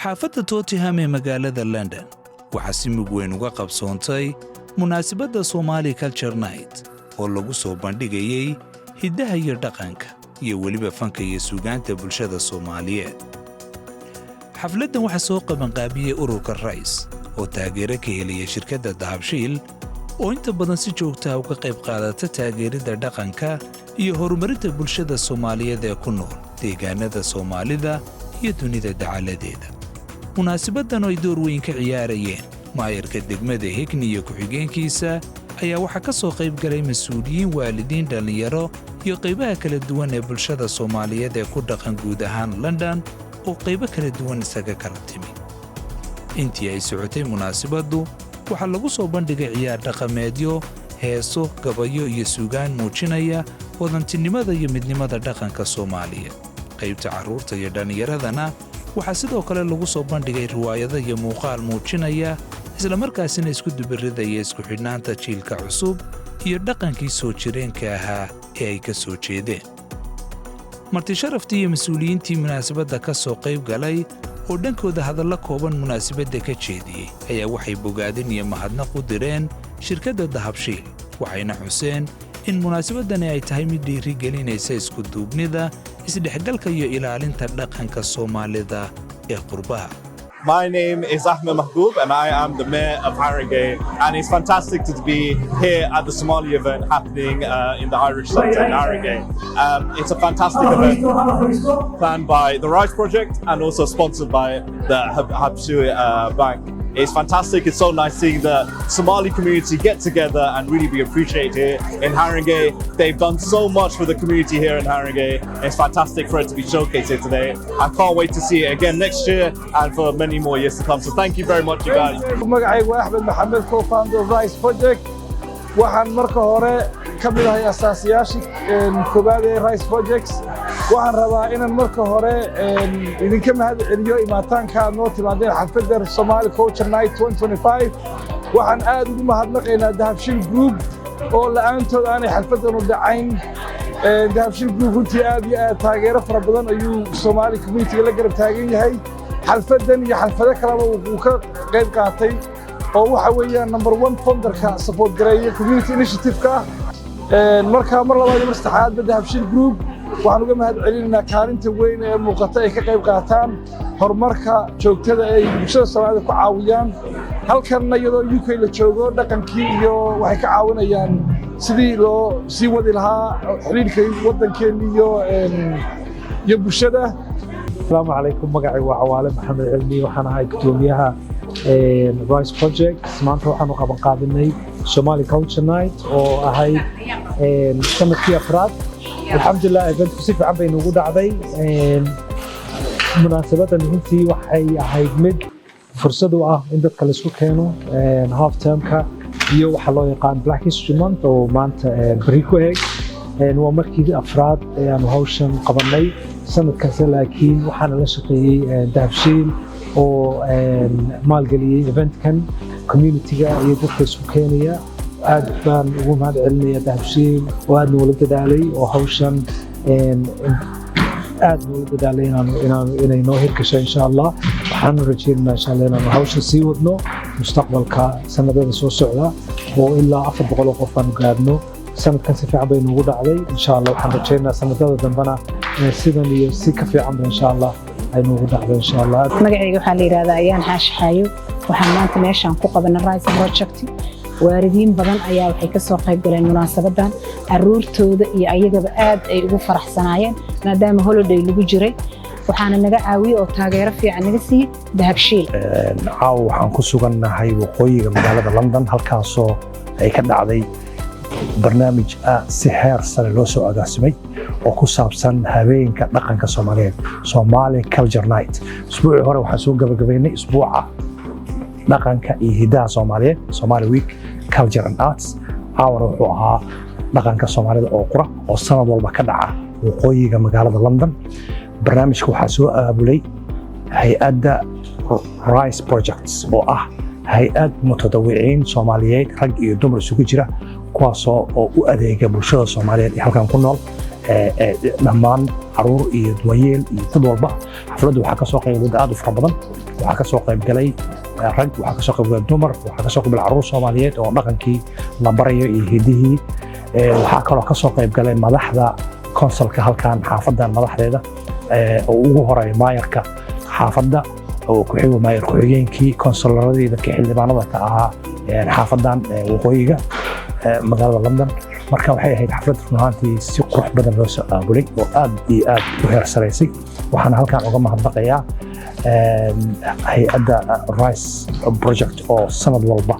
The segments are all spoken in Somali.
xaafadda Tottenham ee magaalada London waxaa si mug weyn uga qabsoontay munaasabadda Somali Culture Night oo lagu soo bandhigayay hiddaha iyo dhaqanka iyo weliba fanka iyo suugaanta bulshada Soomaaliyeed. xafladdan waxaa soo qabanqaabiyey ururka Rise oo taageero ka helaya shirkadda Dahabshiil oo inta badan si joogto ah uga qayb qaadata taageeridda dhaqanka iyo horumarinta bulshada Soomaaliyeed ee ku nool deegaanada Soomaalida iyo dunida dacaladeeda. munaasabaddan oo ay door weyn ka ciyaarayeen maayarka degmada Hickney iyo ku-xigeenkiisa ayaa waxaa ka soo qayb galay mas'uuliyiin, waalidiin, dhallinyaro iyo qaybaha kala duwan ee bulshada Soomaaliyeed ee ku dhaqan guud ahaan London oo qaybo kala duwan isaga kala timi. intii ay socotay munaasabaddu waxaa lagu soo bandhigay ciyaar dhaqameedyo, heeso, gabayo iyo suugaan muujinaya wadantinimada iyo midnimada dhaqanka Soomaaliyeed. qaybta carruurta iyo dhallinyaradana waxaa sidoo kale lagu soo bandhigay riwaayado iyo muuqaal muujinaya isla markaasina isku dubiridaya isku xidhnaanta jiilka cusub iyo dhaqankii soo jireenka ahaa ee ay ka soo jeedeen. marti sharaftii iyo mas'uuliyiintii munaasabadda ka soo qayb galay oo dhankooda hadalla kooban munaasabadda ka jeediyey ayaa waxay bogaadin iyo mahadnaq u direen shirkadda Dahabshiil, waxayna xuseen in munaasabaddani ay tahay mid dhiirigelinaysa isku duubnida, isdhexgalka iyo ilaalinta dhaqanka Soomaalida ee qurbaha. My name is Ahmed Mahboob and I am the Mayor of Haringey, and it's fantastic to be here at the Somali event happening in the Irish Centre in Haringey. It's a fantastic event planned by the Rise Project and also sponsored by the Habsui Bank. It's fantastic. It's so nice seeing the Somali community get together and really be appreciated here in Haringey. They've done so much for the community here in Haringey. It's fantastic for it to be showcased here today. I can't wait to see it again next year and for many more years to come. So thank you very much, you guys. magacaygu Ahmed Maxamed, co-founder of Rise Project. waxaan marka hore ka mid ahay asaasiyaashii koobaad ee Rise Projects. waxaan rabaa inaan marka hore idinka mahad celiyo imaataanka aad noo timaadeen xafladda Somali Culture Night 2025. waxaan aad ugu mahadnaqaynaa Dahabshiil Group oo la'aantood aanay xafladdan u dhacayn. Dahabshiil Group runtii aad iyo aad taageero fara badan ayuu Somali community la garab taagan yahay. xafladdan iyo xaflado kaleba uu ka qayb qaatay oo waxa weeyaan number 1 funderka support gareeya community initiative-ka. marka mar labaad iyo mar saddexaad Dahabshiil Group waxaan uga mahad celinaynaa kaalinta weyn ee muuqata ay ka qayb qaataan horumarka joogtada ee bulshada Soomaalida ku caawiyaan. halkanna iyadoo UK la joogo dhaqankii iyo waxay ka caawinayaan sidii loo sii wadi lahaa xiriirka waddankeena iyo bulshada. السلام عليكم. magacaygu waa Cawaale Maxamed Cilmi, waxaan ahay gudoomiyaha Rise Project. maanta waxaan u qaban qaadinay Somali Culture Night oo ahayd sanadkii afraad. alxamdulillah eventku si fiican bay noogu dhacday. munaasabadan runtii waxay ahayd mid fursad u ah in dadka la isku keeno half termka iyo waxa loo yaqaan Black History Month oo maanta bari ku eeg. waa markii afraad ee aan hawshan qabanay sanadkaas, laakiin waxaana la shaqeeyey Dahabshiil oo maalgeliyey eventkan community-ga iyo dadka isku keenaya. aad baan ugu mahad celinayaa Dahabshiil oo aad noola dadaalay oo hawshan aad noola dadaalay inay noo hirgasho insha Allah. waxaan rajaynaynaa insha Allah inaan hawshan sii wadno mustaqbalka sanadada soo socda oo ilaa 400 qof aan gaarno. sanadkan si fiican bay noogu dhacday insha Allah. waxaan rajaynayaa sanadada dambana sidan iyo si ka fiican insha Allah ay noogu dhacdo insha Allah. magacayga waxaa la yiraahdaa Ayaan Xaashi Xaayo. waxaan maanta meeshaan ku qabanay Rise Project. waalidiin badan ayaa waxay ka soo qayb galeen munaasabaddan. carruurtooda iyo ayagaba aad ay ugu faraxsanaayeen maadaama holiday lagu jiray. waxaana naga caawiyey oo taageero fiican naga siiyey Dahabshiil. caawa waxaan ku sugannahay waqooyiga magaalada London, halkaasoo ay ka dhacday barnaamij si heer sare loo soo agaasimay oo ku saabsan habeenka dhaqanka Soomaaliyeed, Somali Culture Night. usbuucii hore waxaan soo gabagabaynay usbuuca dhaqanka iyo hidaha Soomaaliyeed, Somali Week Culture and Arts. caawana wuxuu ahaa dhaqanka Soomaalida oo qura oo sanad walba ka dhaca waqooyiga magaalada London. barnaamijka waxaa soo aabulay hay'adda Rise Projects oo ah hay'ad mutadawiciin Soomaaliyeed, rag iyo dumar isugu jira, kuwaasoo oo u adeega bulshada Soomaaliyeed ee halkan ku nool dhammaan caruur iyo duwayeel iyo dad walba xafladdu waxaa ka soo qayb galay aad u fara badan waxaa ka soo qayb galay rag waxaa ka soo qayb galay dumar waxaa ka soo qayb galay caruur Soomaaliyeed oo dhaqankii la barayo iyo hidihii waxaa kaloo ka soo qayb galay madaxda konsolka halkan xaafadan madaxdeeda oo ugu horeeya maayarka xaafadda oo ku xigo maayar ku-xigeenkii konsolaradii ka xildhibaanada ka ahaa xaafadan waqooyiga magaalada London marka waxay ahayd xaflad runtii si qurux badan loo soo aabulay oo aad iyo aad u heer sareysay waxaan halkan uga mahadnaqayaa hay'adda Rice Project oo sanad walba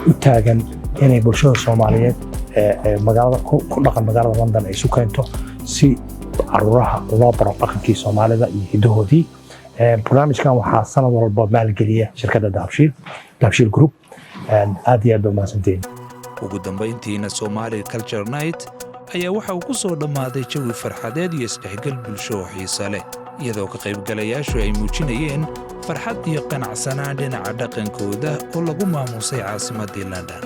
u taagan inay bulshada Soomaaliyeed magaalada ku dhaqan magaalada London ay isu keento si caruuraha loo baro dhaqankii Soomaalida iyo hidahoodii barnaamijkan waxaa sanad walba maalgeliya shirkadda Dahabshiil Group aad iyo aad u mahadsantiin ugu dambayntiina Somali Culture Night ayaa waxa uu ku soo dhammaaday jawi farxadeed iyo isdhexgal bulsho oo xiiso leh iyadoo ka qaybgalayaashu ay muujinayeen farxad iyo qanacsanaan dhinaca dhaqankooda oo lagu maamusay caasimadii London